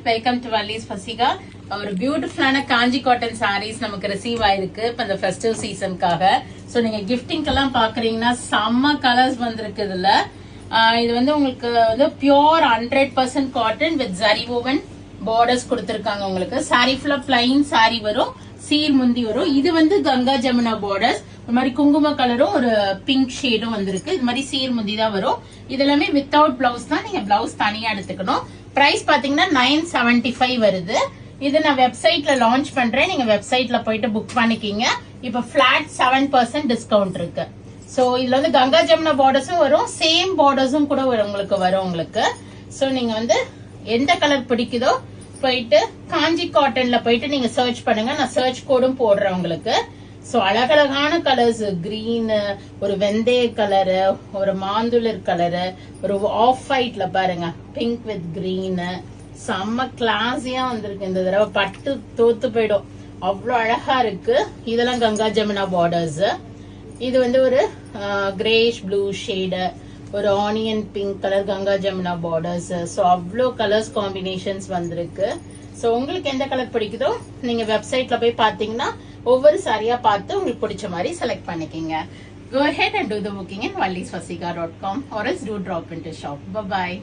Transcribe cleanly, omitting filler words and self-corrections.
Welcome to Valli's ஃபசிகா. ஒரு பியூட்டிஃபுல்லான காஞ்சி cotton saris நமக்கு ரிசீவ் ஆயிருக்கு இப்ப இந்த ஃபெஸ்டிவ் சீசனுக்காக. சோ நீங்க கிஃப்டிங் எல்லாம் பாக்குறீங்கன்னா செம்ம கலர்ஸ் வந்திருக்கு இதுல. இது வந்து உங்களுக்கு வந்து pure 100% cotton with zari woven borders கொடுத்திருக்காங்க. உங்களுக்கு சாரி ஃபுல்லா பிளைன் சாரி வரும், சீர் முந்தி வரும். இது வந்து கங்கா ஜமுனா பார்டர்ஸ், ஒரு மாதிரி குங்கும கலரும் ஒரு பிங்க் ஷேடும் வந்திருக்கு. இது மாதிரி சீர் முந்தி தான் வரும். இது எல்லாமே வித்தவுட் பிளவுஸ் தான், நீங்க பிளவுஸ் தனியா எடுத்துக்கணும். பிரைஸ் பாத்தீங்கன்னா 975 வருது. இது நான் வெப்சைட்ல லான்ச் பண்றேன், நீங்க வெப்சைட்ல போயிட்டு புக் பண்ணிக்கிங்க. இப்ப பிளாட் 7% டிஸ்கவுண்ட் இருக்கு. சோ இதுல வந்து கங்கா ஜமுனா பார்டர்ஸும் வரும், சேம் பார்டர்ஸும் கூட உங்களுக்கு வரும் உங்களுக்கு. சோ நீங்க வந்து எந்த கலர் பிடிக்குதோ போயிட்டு காஞ்சி காட்டன்ல போயிட்டு நீங்க சர்ச் பண்ணுங்க. நான் சர்ச் கோடும் போடுறேன் உங்களுக்கு. சோ அழகழகான கலர்ஸ், கிரீன், ஒரு வெந்தய கலரு, ஒரு மாந்துளர் கலரு, ஒரு ஆஃப் ஒயிட்ல பாருங்க பிங்க் வித் கிரீன், செம்ம கிளாஸியா வந்திருக்கு. இந்த தடவை பட்டு தோத்து போயிடும், அவ்வளவு அழகா இருக்கு. இதெல்லாம் கங்கா ஜமுனா பார்டர்ஸ். இது வந்து ஒரு கிரேஷ் ப்ளூ ஷேடு, ஒரு onion pink colour Ganga Jamuna borders. So அவ்வளோ கலர்ஸ் காம்பினேஷன்ஸ் வந்திருக்கு. சோ உங்களுக்கு எந்த கலர் பிடிக்குதோ நீங்க வெப்சைட்ல போய் பாத்தீங்கன்னா ஒவ்வொரு சாரியா பார்த்து உங்களுக்கு பிடிச்ச மாதிரி செலக்ட் பண்ணிக்கிங்க. Go ahead and do the booking in vallisfasika.com or else do drop into shop. Bye bye.